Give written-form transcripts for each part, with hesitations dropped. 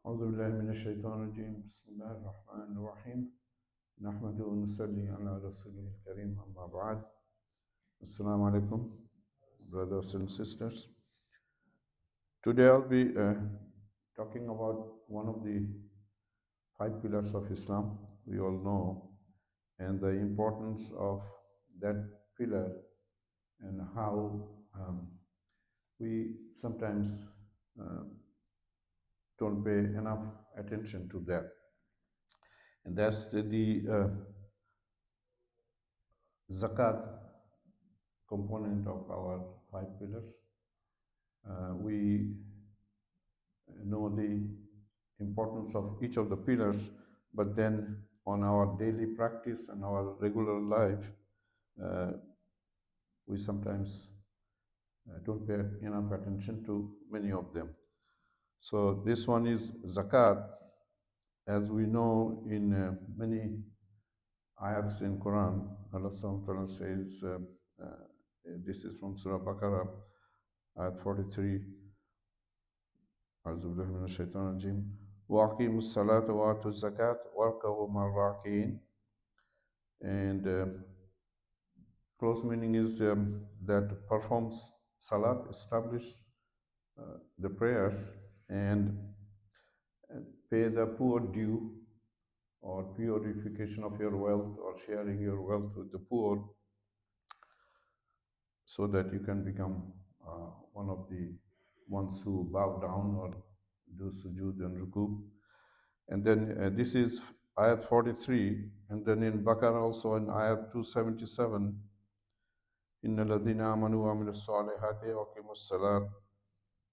أعوذ بالله من الشيطان الرجيم بسم الله الرحمن الرحيم نحمده ونصلي على رسوله الكريم أما بعد Assalamu alaikum brothers and sisters. Today I'll be talking about one of the five pillars of Islam we all know and the importance of that pillar and how we sometimes uh, don't pay enough attention to that. And that's the Zakat component of our five pillars. We know the importance of each of the pillars, but then on our daily practice and our regular life, uh, we sometimes don't pay enough attention to many of them. So this one is Zakat. As we know in many ayats in Quran, Allah subhanahu wa ta'ala says, this is from Surah Baqarah, ayat 43, أعوذ بالله من الشيطان الرجيم وأقيموا الصلاة وآتوا الزكاة واركعوا مع الراكعين. And close meaning is that performs salat, establish the prayers, and pay the poor due or purification of your wealth or sharing your wealth with the poor, so that you can become one of the ones who bow down or do sujood and ruku. And then this is ayat 43, and then in Baqarah also in ayat 277, Inna ladhina amanu wa amilu salihati wa aqimu salat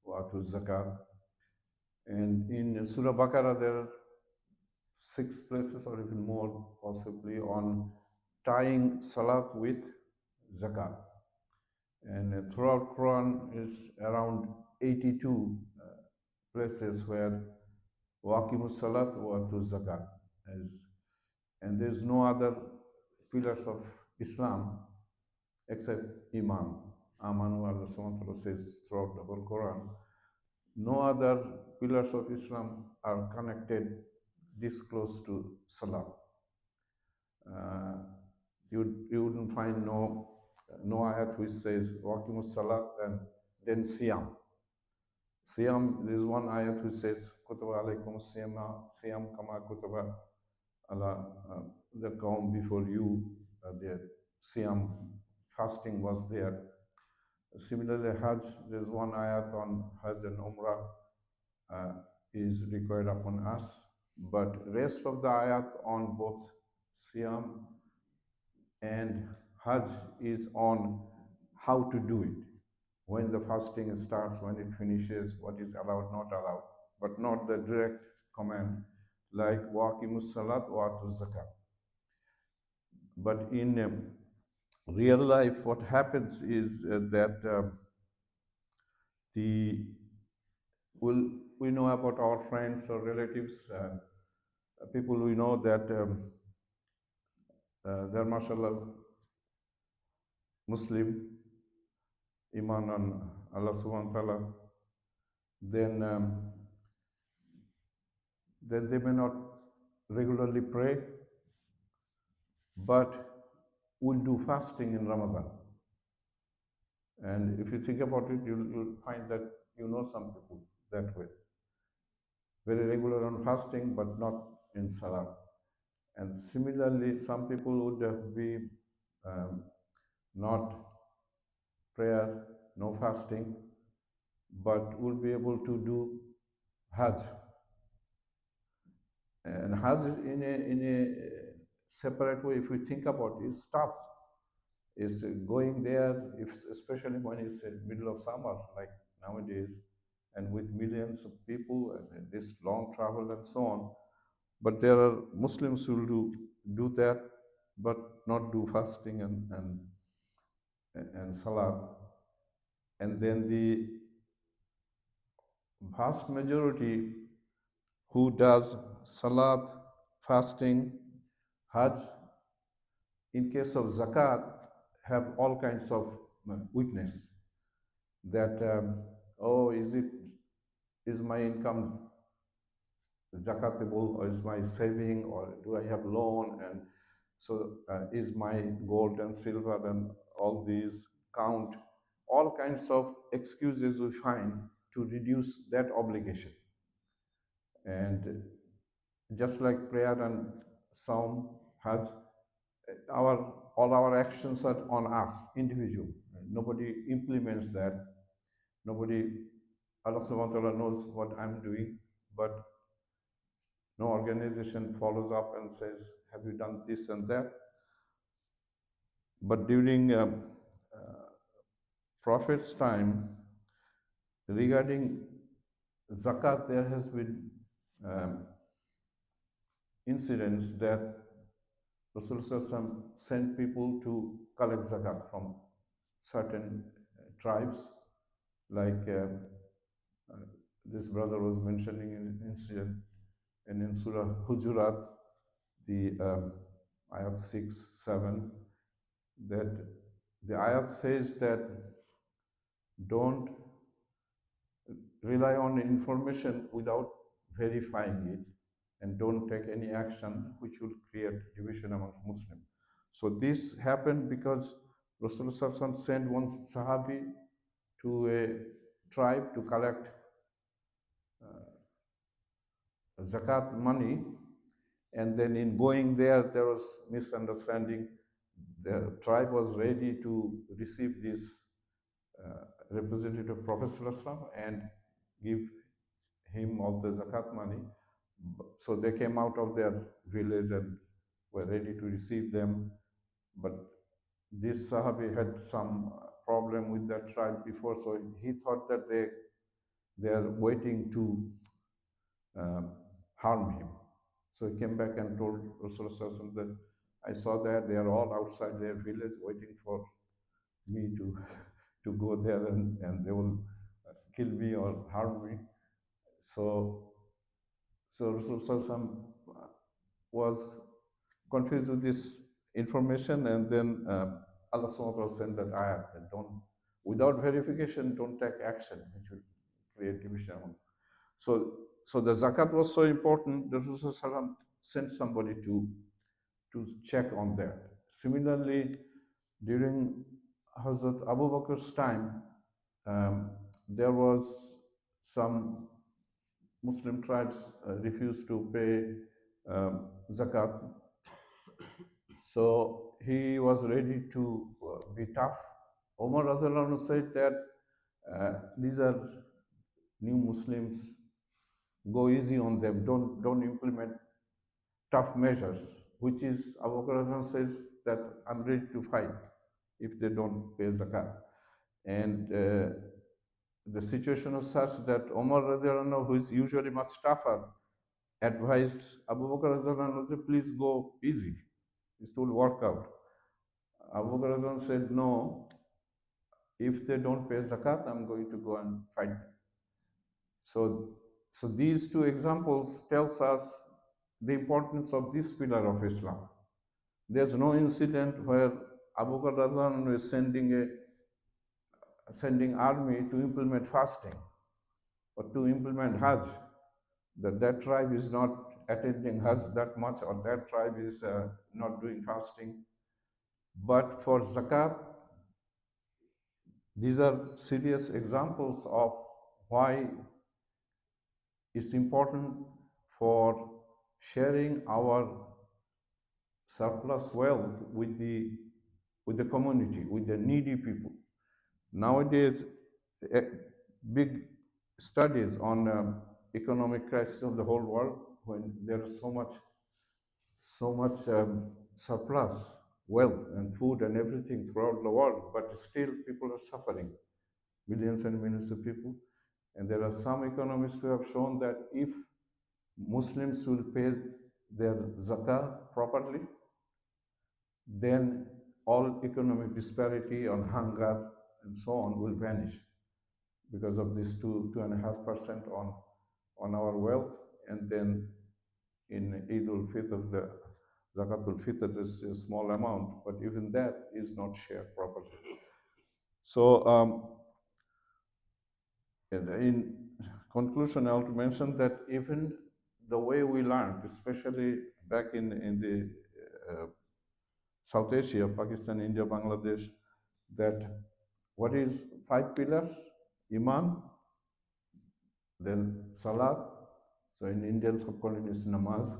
wa atu zakat. And in Surah Baqarah there are 6 places or even more possibly on tying salat with zakat. And throughout Quran is around 82 places where waqimus salat wa atu zakat is, and there's no other pillars of Islam except Iman. Amanu, Allah subhanahu wa ta'ala says throughout the whole Quran. No other pillars of Islam are connected this close to Salah. You wouldn't find no ayat which says waqimus salat and then Siyam. Siyam, there is one ayat which says kutaba alaykum siyam kama kutaba ala the kaum before you. The Siyam fasting was there. Similarly, Hajj, there is one ayat on Hajj and Umrah is required upon us, but rest of the ayat on both Siyam and Hajj is on how to do it, when the fasting starts, when it finishes, what is allowed, not allowed, but not the direct command like waqimus salat wa atu zakat. But in real life, what happens is that we know about our friends or relatives, people we know that they're mashallah Muslim, Iman on Allah subhanahu wa ta'ala, then they may not regularly pray, but will do fasting in Ramadan. And if you think about it, you'll find that you know some people that way. Very regular on fasting, but not in Salah. And similarly, some people would be not prayer, no fasting, but will be able to do Hajj. And Hajj in a separate way, if we think about it, is tough. Is going there, especially when it's in middle of summer, like nowadays, and with millions of people and this long travel and so on. But there are Muslims who do that, but not do fasting and salah. And then the vast majority who does salat, fasting, Hajj, in case of zakat, have all kinds of weakness. That is my income zakatable, or is my saving, or do I have loan, and so is my gold and silver and all these count? All kinds of excuses we find to reduce that obligation. And just like prayer and psalm, Hajj, our all our actions are on us, individual. Nobody implements that. Nobody, Allah subhanahu wa ta'ala knows what I'm doing, but no organization follows up and says, have you done this and that? But during Prophet's time, regarding zakat, there has been um, incidents that Rasulullah sent people to collect zakat from certain tribes, like uh, this brother was mentioning an incident, and in Surah Hujurat, the ayat 6, 7, that the ayat says that don't rely on information without verifying it, and don't take any action which will create division amongst Muslims. So this happened because Rasulullah sent one Sahabi to a tribe to collect zakat money, and then in going there was misunderstanding. The tribe was ready to receive this representative Prophet ﷺ and give him all the zakat money. So they came out of their village and were ready to receive them. But this Sahabi had some problem with that tribe before, so he thought that they are waiting to um, harm him. So he came back and told Rasulullah that I saw that they are all outside their village waiting for me to go there, and they will kill me or harm me. So Rasulullah was confused with this information, and then Allah subhanahu wa ta'ala sent that ayat that don't, without verification, don't take action which will create division. So the zakat was so important that Rasulullah sent somebody to check on that. Similarly, during Hazrat Abu Bakr's time, there was some Muslim tribes refused to pay zakat. So he was ready to be tough. Umar Radhalanu said that these are new Muslims, go easy on them, don't implement tough measures, which is Abu Bakr says that I'm ready to fight if they don't pay zakat. And the situation was such that Umar Radhalanu, who is usually much tougher, advised Abu Bakr Radhalanu, please go easy. It will work out. Abu Bakr said, no, if they don't pay zakat, I'm going to go and fight them. So these two examples tells us the importance of this pillar of Islam. There's no incident where Abu Bakr is sending army to implement fasting or to implement Hajj. That tribe is not attending Hajj that much, or that tribe is not doing fasting. But for zakat, these are serious examples of why it's important for sharing our surplus wealth with the community, with the needy people. Nowadays, eh, big studies on economic crisis of the whole world, when there is so much surplus wealth and food and everything throughout the world, but still people are suffering, millions and millions of people. And there are some economists who have shown that if Muslims will pay their zakah properly, then all economic disparity on hunger and so on will vanish because of this 2.5% on our wealth. And then in Eid al-Fitr, the Zakat al-Fitr is a small amount, but even that is not shared properly. So in conclusion, I want to mention that even the way we learned, especially back in the South Asia, Pakistan, India, Bangladesh, that what is five pillars? Iman, then Salat, so in Indian subcontinent is namaz,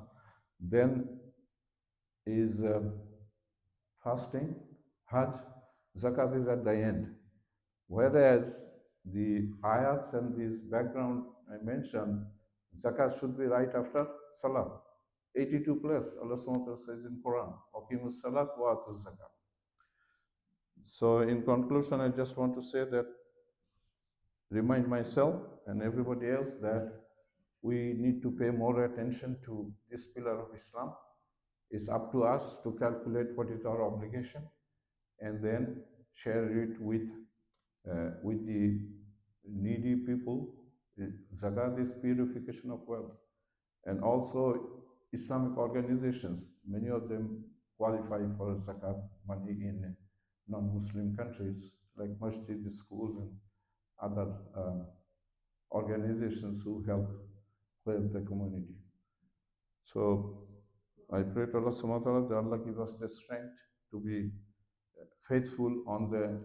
then is fasting, Hajj, Zakat is at the end. Whereas the ayats and this background I mentioned, Zakat should be right after Salah. 82 plus, Allah subhanahu wa ta'ala says in Quran, Aqimus Salat wa atu Zakat. So in conclusion, I just want to say that, remind myself and everybody else that we need to pay more attention to this pillar of Islam. It's up to us to calculate what is our obligation and then share it with the needy people. Zakat is purification of wealth. And also Islamic organizations, many of them qualify for zakat money in non-Muslim countries like masjid, school, and other organizations who help the community. So I pray to Allah subhanahu wa ta'ala that Allah give us the strength to be faithful on the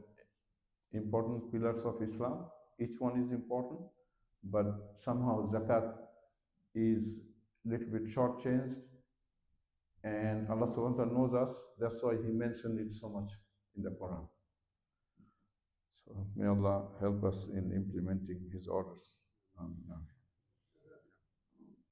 important pillars of Islam. Each one is important, but somehow zakat is a little bit shortchanged, and Allah subhanahu wa ta'ala knows us. That's why He mentioned it so much in the Quran. So may Allah help us in implementing His orders. Amen.